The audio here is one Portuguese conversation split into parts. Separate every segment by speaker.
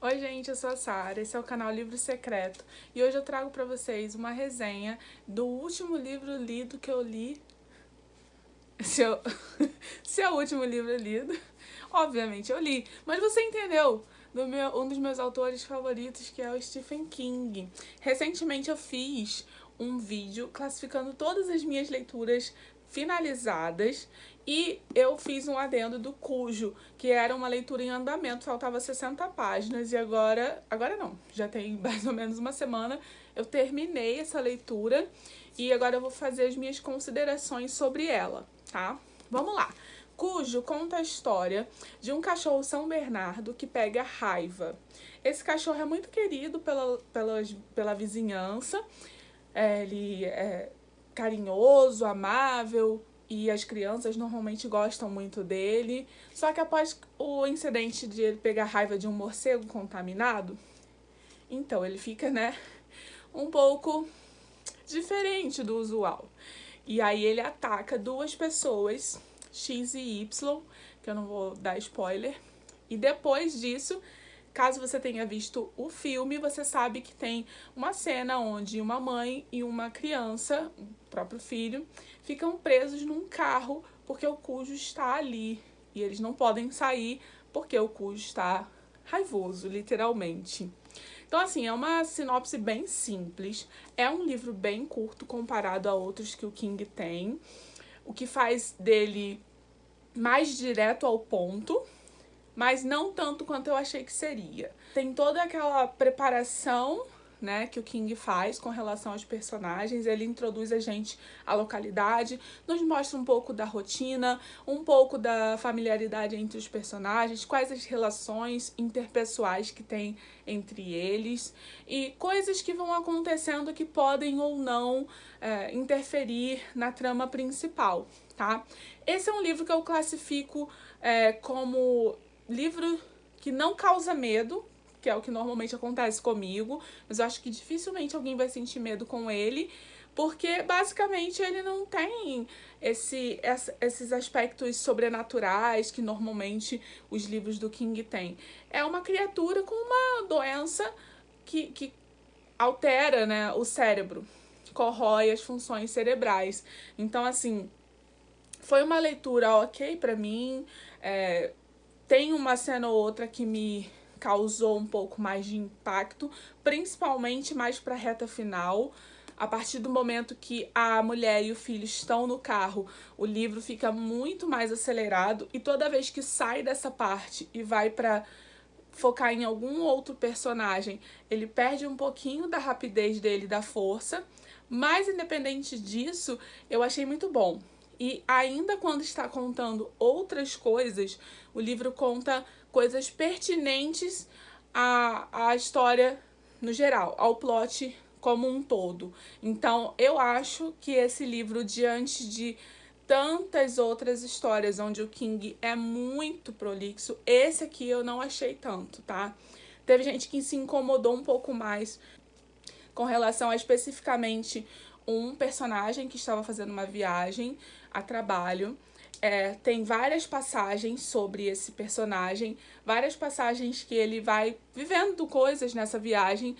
Speaker 1: Oi gente, eu sou a Sara, esse é o canal Livro Secreto e hoje eu trago pra vocês uma resenha do último livro lido que eu li. Se, eu... Se é o último livro lido, obviamente eu li, mas você entendeu, um dos meus autores favoritos, que é o Stephen King. Recentemente eu fiz um vídeo classificando todas as minhas leituras finalizadas e eu fiz um adendo do Cujo, que era uma leitura em andamento, faltava 60 páginas e agora não, já tem mais ou menos uma semana eu terminei essa leitura e agora eu vou fazer as minhas considerações sobre ela, tá? Vamos lá. Cujo conta a história de um cachorro São Bernardo que pega raiva. Esse cachorro é muito querido pela vizinhança, ele é carinhoso, amável, e as crianças normalmente gostam muito dele. Só que após o incidente de ele pegar raiva de um morcego contaminado, então ele fica, né, um pouco diferente do usual. E aí ele ataca duas pessoas, X e Y, que eu não vou dar spoiler. E depois disso, caso você tenha visto o filme, você sabe que tem uma cena onde uma mãe e uma criança, o próprio filho, ficam presos num carro porque o Cujo está ali. E eles não podem sair porque o Cujo está raivoso, literalmente. Então, assim, é uma sinopse bem simples. É um livro bem curto comparado a outros que o King tem, o que faz dele mais direto ao ponto, mas não tanto quanto eu achei que seria. Tem toda aquela preparação, né, que o King faz com relação aos personagens. Ele introduz a gente à localidade, nos mostra um pouco da rotina, um pouco da familiaridade entre os personagens, quais as relações interpessoais que tem entre eles e coisas que vão acontecendo que podem ou não interferir na trama principal, tá? Esse é um livro que eu classifico como livro que não causa medo, que é o que normalmente acontece comigo, mas eu acho que dificilmente alguém vai sentir medo com ele, porque basicamente ele não tem esses aspectos sobrenaturais que normalmente os livros do King têm. É uma criatura com uma doença que altera, né, o cérebro, corrói as funções cerebrais. Então, assim, foi uma leitura ok pra mim. Tem uma cena ou outra que me causou um pouco mais de impacto, principalmente mais pra reta final. A partir do momento que a mulher e o filho estão no carro, o livro fica muito mais acelerado e toda vez que sai dessa parte e vai pra focar em algum outro personagem, ele perde um pouquinho da rapidez dele, da força, mas independente disso, eu achei muito bom. E ainda quando está contando outras coisas, o livro conta coisas pertinentes à história no geral, ao plot como um todo. Então, eu acho que esse livro, diante de tantas outras histórias onde o King é muito prolixo, esse aqui eu não achei tanto, tá? Teve gente que se incomodou um pouco mais com relação a especificamente um personagem que estava fazendo uma viagem a trabalho. Tem várias passagens sobre esse personagem, várias passagens que ele vai vivendo coisas nessa viagem.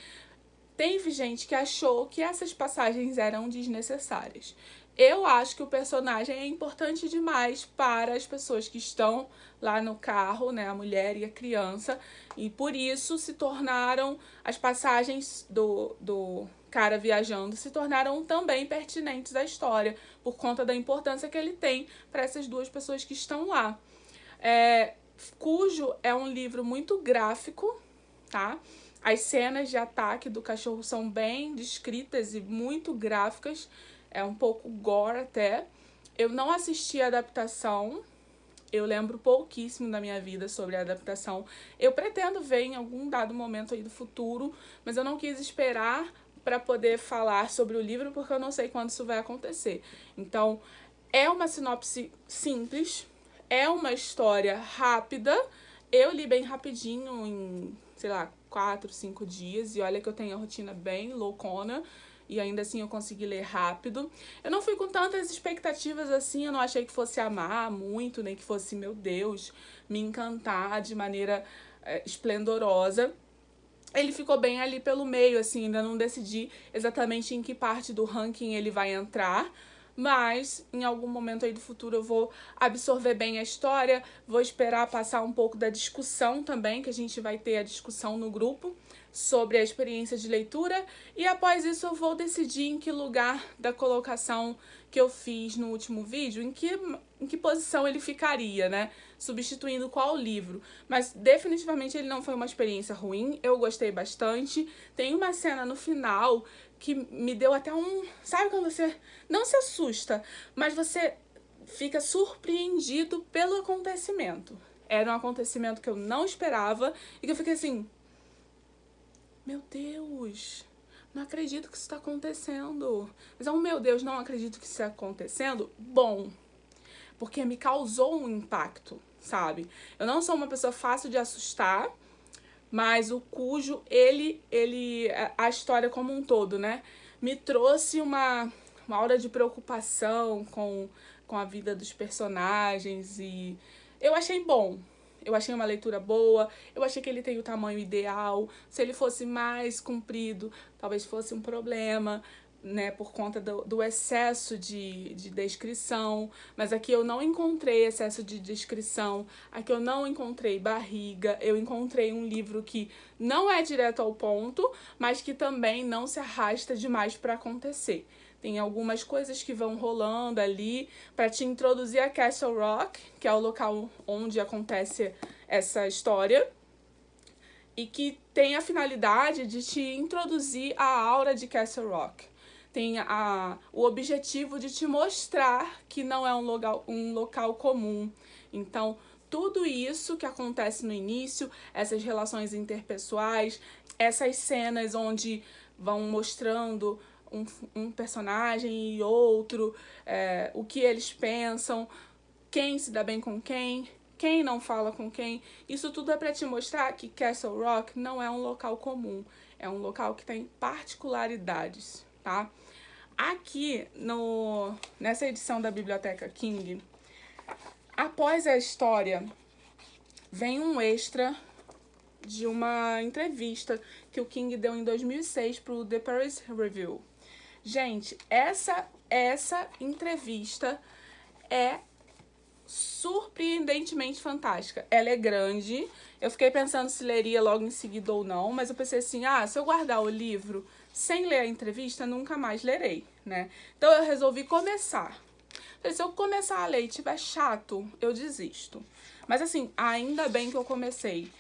Speaker 1: Teve gente que achou que essas passagens eram desnecessárias. Eu acho que o personagem é importante demais para as pessoas que estão lá no carro, né, a mulher e a criança, e por isso se tornaram, as passagens do cara viajando se tornaram também pertinentes à história, por conta da importância que ele tem para essas duas pessoas que estão lá. Cujo é um livro muito gráfico, tá? As cenas de ataque do cachorro são bem descritas e muito gráficas, é um pouco gore até. Eu não assisti a adaptação, eu lembro pouquíssimo da minha vida sobre a adaptação. Eu pretendo ver em algum dado momento aí do futuro, mas eu não quis esperar para poder falar sobre o livro porque eu não sei quando isso vai acontecer. Então, é uma sinopse simples, é uma história rápida. Eu li bem rapidinho, em, sei lá, 4, 5 dias. E olha que eu tenho a rotina bem loucona. E ainda assim eu consegui ler rápido. Eu não fui com tantas expectativas assim. Eu não achei que fosse amar muito, nem que fosse, meu Deus, me encantar de maneira esplendorosa. ele ficou bem ali pelo meio, assim, ainda não decidi exatamente em que parte do ranking ele vai entrar, mas em algum momento aí do futuro eu vou absorver bem a história, vou esperar passar um pouco da discussão também, que a gente vai ter a discussão no grupo sobre a experiência de leitura, e após isso eu vou decidir em que lugar da colocação que eu fiz no último vídeo, em que posição ele ficaria, né? Substituindo qual livro. Mas definitivamente ele não foi uma experiência ruim, eu gostei bastante. Tem uma cena no final que me deu até um... Sabe quando você não se assusta, mas você fica surpreendido pelo acontecimento. Era um acontecimento que eu não esperava e que eu fiquei assim... Meu Deus, não acredito que isso está acontecendo. Mas é um meu Deus, não acredito que isso está acontecendo. Bom, porque me causou um impacto, sabe? Eu não sou uma pessoa fácil de assustar, mas o Cujo, a história como um todo, né? Me trouxe uma aura de preocupação com a vida dos personagens e eu achei bom. Eu achei uma leitura boa, eu achei que ele tem o tamanho ideal. Se ele fosse mais comprido, talvez fosse um problema, né, por conta do excesso de descrição. Mas aqui eu não encontrei excesso de descrição, aqui eu não encontrei barriga, eu encontrei um livro que não é direto ao ponto, mas que também não se arrasta demais para acontecer. Tem algumas coisas que vão rolando ali para te introduzir a Castle Rock, que é o local onde acontece essa história, e que tem a finalidade de te introduzir a aura de Castle Rock. Tem o objetivo de te mostrar que não é um local comum. Então, tudo isso que acontece no início, essas relações interpessoais, essas cenas onde vão mostrando um personagem e outro, o que eles pensam, quem se dá bem com quem não fala com quem. Isso tudo é para te mostrar que Castle Rock não é um local comum, é um local que tem particularidades, tá? Aqui, nessa edição da Biblioteca King, após a história, vem um extra de uma entrevista que o King deu em 2006 para o The Paris Review. Gente, essa entrevista é surpreendentemente fantástica. Ela é grande, eu fiquei pensando se leria logo em seguida ou não, mas eu pensei assim, se eu guardar o livro sem ler a entrevista, nunca mais lerei, né? Então eu resolvi começar. Se eu começar a ler e tiver chato, eu desisto. Mas assim, ainda bem que eu comecei.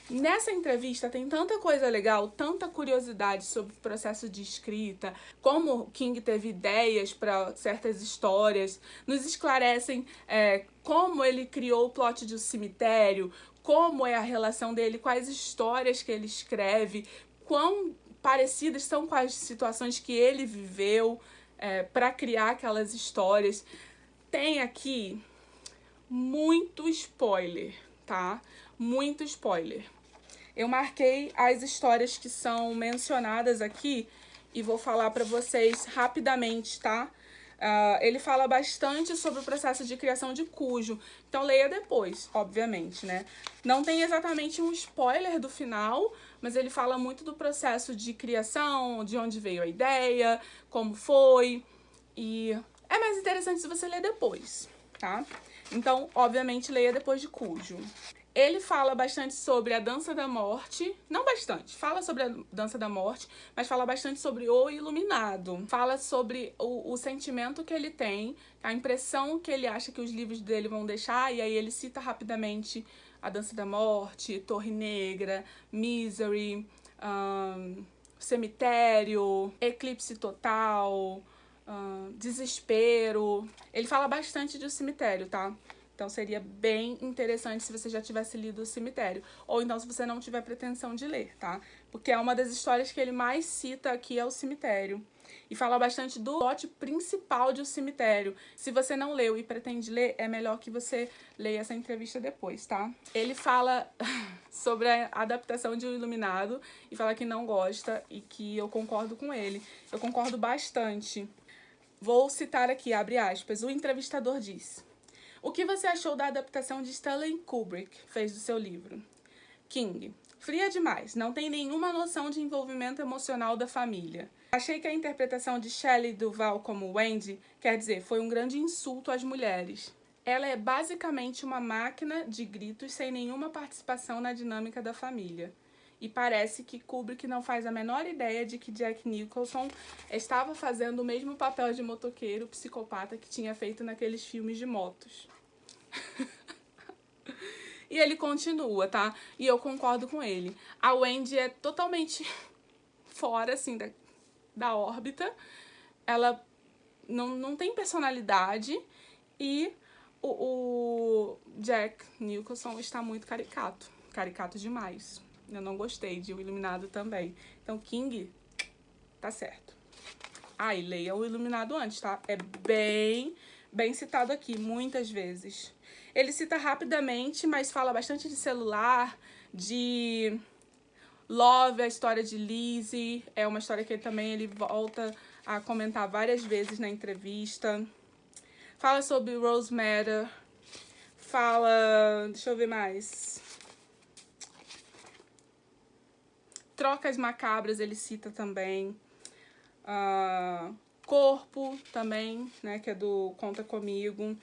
Speaker 1: Nessa entrevista tem tanta coisa legal, tanta curiosidade sobre o processo de escrita, como King teve ideias para certas histórias, nos esclarecem como ele criou o plot de O Cemitério, como é a relação dele com as histórias que ele escreve, quão parecidas são com as situações que ele viveu para criar aquelas histórias. Tem aqui muito spoiler, tá? Muito spoiler. Eu marquei as histórias que são mencionadas aqui e vou falar para vocês rapidamente, tá? Ele fala bastante sobre o processo de criação de Cujo, então leia depois, obviamente, né? Não tem exatamente um spoiler do final, mas ele fala muito do processo de criação, de onde veio a ideia, como foi, e é mais interessante se você ler depois, tá? Então, obviamente, leia depois de Cujo. Ele fala bastante sobre a dança da morte, não bastante, fala sobre a dança da morte, mas fala bastante sobre o iluminado. Fala sobre o sentimento que ele tem, a impressão que ele acha que os livros dele vão deixar, e aí ele cita rapidamente a dança da morte, Torre Negra, Misery, Cemitério, Eclipse Total, Desespero. Ele fala bastante de O Cemitério, tá? Então seria bem interessante se você já tivesse lido O Cemitério. Ou então se você não tiver pretensão de ler, tá? Porque é uma das histórias que ele mais cita aqui é O Cemitério. E fala bastante do plot principal de O Cemitério. Se você não leu e pretende ler, é melhor que você leia essa entrevista depois, tá? Ele fala sobre a adaptação de O Iluminado e fala que não gosta e que eu concordo com ele. Eu concordo bastante. Vou citar aqui, abre aspas, o entrevistador diz: o que você achou da adaptação de Stanley Kubrick fez do seu livro? King: Fria demais, não tem nenhuma noção de envolvimento emocional da família. Achei que a interpretação de Shelley Duvall como Wendy, quer dizer, foi um grande insulto às mulheres. Ela é basicamente uma máquina de gritos sem nenhuma participação na dinâmica da família. E parece que Kubrick não faz a menor ideia de que Jack Nicholson estava fazendo o mesmo papel de motoqueiro psicopata que tinha feito naqueles filmes de motos. E ele continua, tá? E eu concordo com ele. A Wendy é totalmente fora, assim, da órbita. Ela não tem personalidade. E o Jack Nicholson está muito caricato. Caricato demais. Eu não gostei de O Iluminado também. Então, King, tá certo. E leia O Iluminado antes, tá? É bem citado aqui, muitas vezes. Ele cita rapidamente, mas fala bastante de celular, de Love, a história de Lizzie. É uma história que ele volta a comentar várias vezes na entrevista. Fala sobre Rose Matter. Fala... deixa eu ver mais. Trocas Macabras ele cita também. Corpo também, né, que é do Conta Comigo.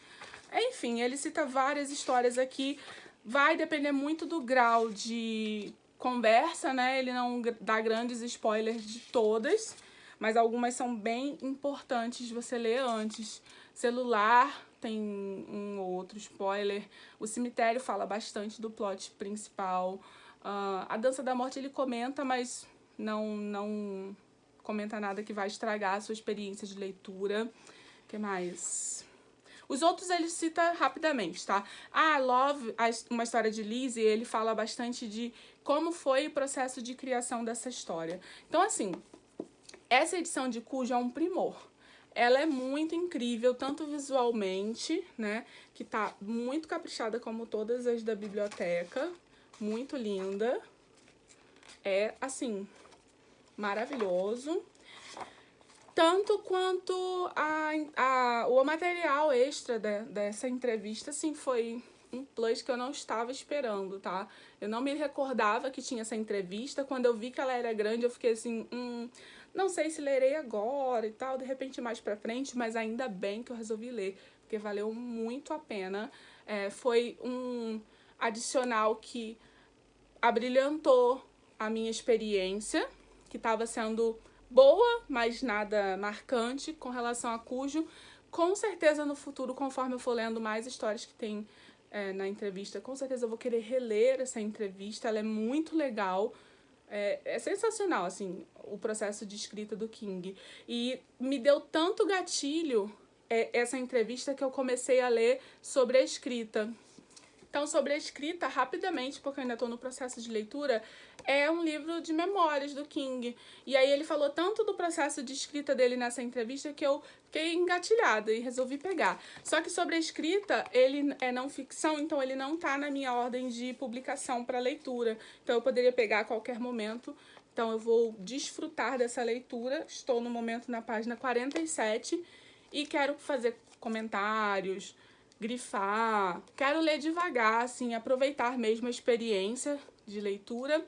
Speaker 1: Enfim, ele cita várias histórias aqui. Vai depender muito do grau de conversa, né? Ele não dá grandes spoilers de todas, mas algumas são bem importantes de você ler antes. Celular tem um ou outro spoiler. O Cemitério fala bastante do plot principal. A Dança da Morte ele comenta, mas não comenta nada que vai estragar a sua experiência de leitura. O que mais? Os outros ele cita rapidamente, tá? Love, uma história de Lizzie, ele fala bastante de como foi o processo de criação dessa história. Então, assim, essa edição de Cujo é um primor. Ela é muito incrível, tanto visualmente, né? Que tá muito caprichada como todas as da biblioteca. Muito linda. É, assim, maravilhoso. Tanto quanto o material extra dessa entrevista, assim, foi um plus que eu não estava esperando, tá? Eu não me recordava que tinha essa entrevista. Quando eu vi que ela era grande, eu fiquei assim, não sei se lerei agora e tal, de repente mais pra frente, mas ainda bem que eu resolvi ler, porque valeu muito a pena. Foi um adicional que abrilhantou a minha experiência, que estava sendo boa, mas nada marcante com relação a Cujo. Com certeza no futuro, conforme eu for lendo mais histórias que tem na entrevista, com certeza eu vou querer reler essa entrevista. Ela é muito legal. É sensacional, assim, o processo de escrita do King. E me deu tanto gatilho essa entrevista que eu comecei a ler sobre a escrita. Então, sobre a escrita, rapidamente, porque eu ainda estou no processo de leitura, é um livro de memórias do King. E aí ele falou tanto do processo de escrita dele nessa entrevista que eu fiquei engatilhada e resolvi pegar. Só que sobre a escrita, ele é não ficção, então ele não tá na minha ordem de publicação para leitura. Então eu poderia pegar a qualquer momento. Então eu vou desfrutar dessa leitura. Estou no momento na página 47 e quero fazer comentários, grifar. Quero ler devagar, assim, aproveitar mesmo a experiência de leitura.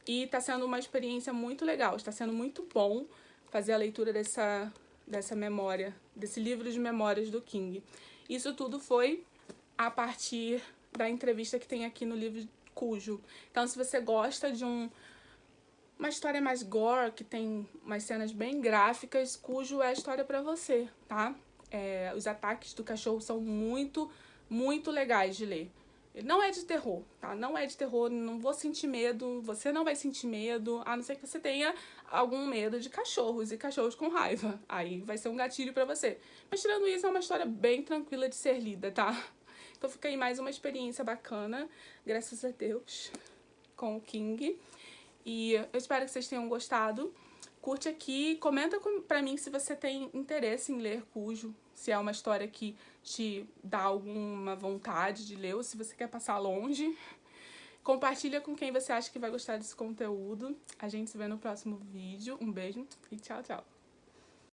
Speaker 1: E tá sendo uma experiência muito legal. Está sendo muito bom fazer a leitura dessa memória, desse livro de memórias do King. Isso tudo foi a partir da entrevista que tem aqui no livro Cujo. Então, se você gosta de uma história mais gore, que tem umas cenas bem gráficas, Cujo é a história pra você, tá? Os ataques do cachorro são muito, muito legais de ler. Não é de terror, tá? Não é de terror, não vou sentir medo, você não vai sentir medo, a não ser que você tenha algum medo de cachorros e cachorros com raiva. Aí vai ser um gatilho pra você. Mas tirando isso, é uma história bem tranquila de ser lida, tá? Então fica aí mais uma experiência bacana, graças a Deus, com o King. E eu espero que vocês tenham gostado. Curte aqui, comenta pra mim se você tem interesse em ler Cujo, se é uma história que te dá alguma vontade de ler ou se você quer passar longe. Compartilha com quem você acha que vai gostar desse conteúdo. A gente se vê no próximo vídeo. Um beijo e tchau, tchau!